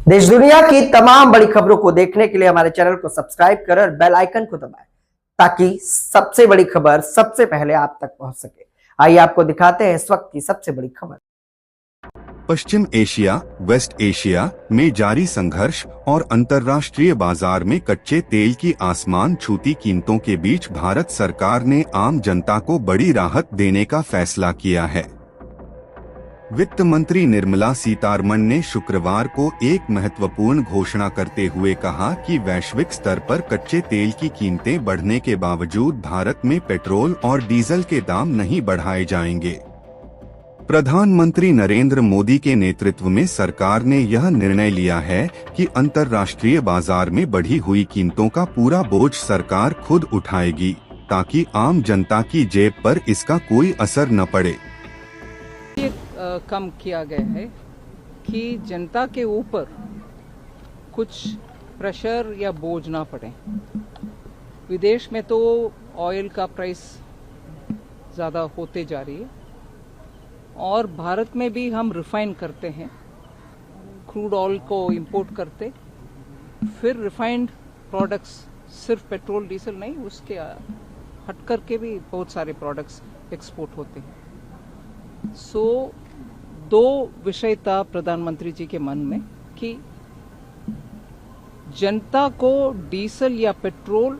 देश दुनिया की तमाम बड़ी खबरों को देखने के लिए हमारे चैनल को सब्सक्राइब करें और बेल आइकन को दबाएं ताकि सबसे बड़ी खबर सबसे पहले आप तक पहुंच सके। आइए आपको दिखाते हैं इस वक्त की सबसे बड़ी खबर। पश्चिम एशिया, वेस्ट एशिया में जारी संघर्ष और अंतर्राष्ट्रीय बाजार में कच्चे तेल की आसमान छूती कीमतों के बीच भारत सरकार ने आम जनता को बड़ी राहत देने का फैसला किया है। वित्त मंत्री निर्मला सीतारमण ने शुक्रवार को एक महत्वपूर्ण घोषणा करते हुए कहा कि वैश्विक स्तर पर कच्चे तेल की कीमतें बढ़ने के बावजूद भारत में पेट्रोल और डीजल के दाम नहीं बढ़ाए जाएंगे। प्रधानमंत्री नरेंद्र मोदी के नेतृत्व में सरकार ने यह निर्णय लिया है कि अंतर्राष्ट्रीय बाजार में बढ़ी हुई कीमतों का पूरा बोझ सरकार खुद उठाएगी ताकि आम जनता की जेब पर इसका कोई असर न पड़े। कम किया गया है कि जनता के ऊपर कुछ प्रेशर या बोझ ना पड़े। विदेश में तो ऑयल का प्राइस ज़्यादा होते जा रही है और भारत में भी हम रिफाइन करते हैं, क्रूड ऑयल को इंपोर्ट करते, फिर रिफाइंड प्रोडक्ट्स, सिर्फ पेट्रोल डीजल नहीं, उसके हट करके भी बहुत सारे प्रोडक्ट्स एक्सपोर्ट होते हैं। सो दो विषय था प्रधानमंत्री जी के मन में कि जनता को डीजल या पेट्रोल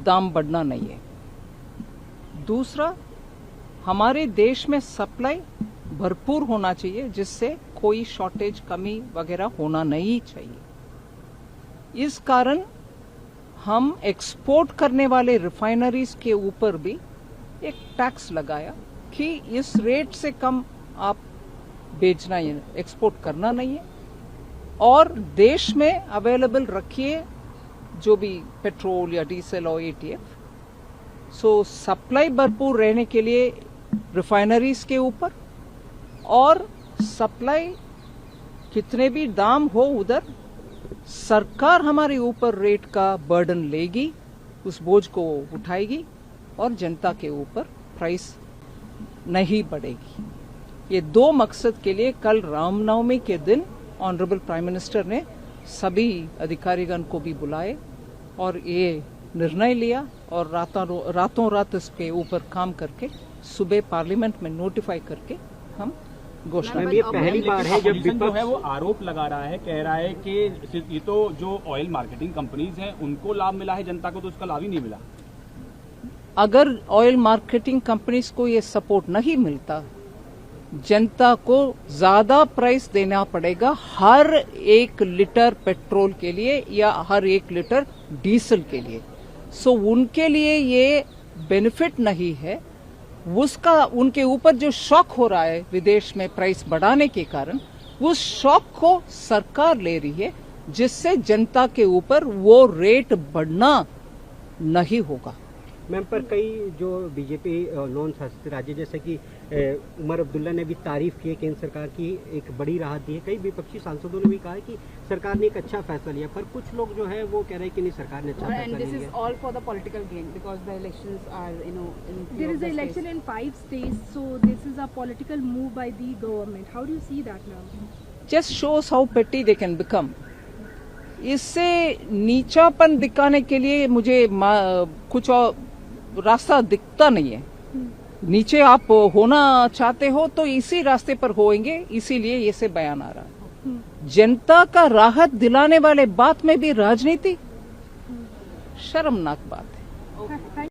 दाम बढ़ना नहीं है। दूसरा, हमारे देश में सप्लाई भरपूर होना चाहिए जिससे कोई शॉर्टेज, कमी वगैरह होना नहीं चाहिए। इस कारण हम एक्सपोर्ट करने वाले रिफाइनरीज के ऊपर भी एक टैक्स लगाया कि इस रेट से कम आप बेचना है, एक्सपोर्ट करना नहीं है, और देश में अवेलेबल रखिए जो भी पेट्रोल या डीजल और एटीएफ। सो सप्लाई भरपूर रहने के लिए रिफाइनरीज के ऊपर, और सप्लाई कितने भी दाम हो उधर सरकार हमारे ऊपर रेट का बर्डन लेगी, उस बोझ को उठाएगी और जनता के ऊपर प्राइस नहीं बढ़ेगी। ये दो मकसद के लिए कल रामनवमी के दिन ऑनरेबल प्राइम मिनिस्टर ने सभी अधिकारीगण को भी बुलाए और ये निर्णय लिया और रातों रात इसके ऊपर काम करके सुबह पार्लियामेंट में नोटिफाई करके हम घोषणा। ये पहली बार है जब विपक्ष जो है वो आरोप लगा रहा है, कह रहा है कि ये तो जो ऑयल मार्केटिंग कंपनीज हैं उनको लाभ मिला है, जनता को तो उसका लाभ ही नहीं मिला। अगर ऑयल मार्केटिंग कंपनीज को ये सपोर्ट नहीं मिलता, जनता को ज्यादा प्राइस देना पड़ेगा हर 1 लीटर पेट्रोल के लिए या हर 1 लीटर डीजल के लिए। सो उनके लिए ये बेनिफिट नहीं है। उसका उनके ऊपर जो शॉक हो रहा है विदेश में प्राइस बढ़ाने के कारण, उस शॉक को सरकार ले रही है जिससे जनता के ऊपर वो रेट बढ़ना नहीं होगा। मैम, पर कई जो बीजेपी नॉन शासित राज्य जैसे कि उमर अब्दुल्ला ने भी तारीफ की है केंद्र सरकार की, एक बड़ी राहत दी है। कई विपक्षी सांसदों ने भी कहा है कि सरकार ने एक अच्छा फैसला लिया, पर कुछ लोग जो है वो कह रहे हैं कि नहीं, सरकार ने अच्छा फैसला लिया। This is all for the political gain because the elections are, there is an election in 5 states, so this is a political move by the government. How do you see that now? Just shows how petty they can become. इससे नीचापन दिखाने के लिए मुझे कुछ और रास्ता दिखता नहीं है। नीचे आप होना चाहते हो तो इसी रास्ते पर होएंगे, इसीलिए ये से बयान आ रहा है। जनता का राहत दिलाने वाले बात में भी राजनीति, शर्मनाक बात है।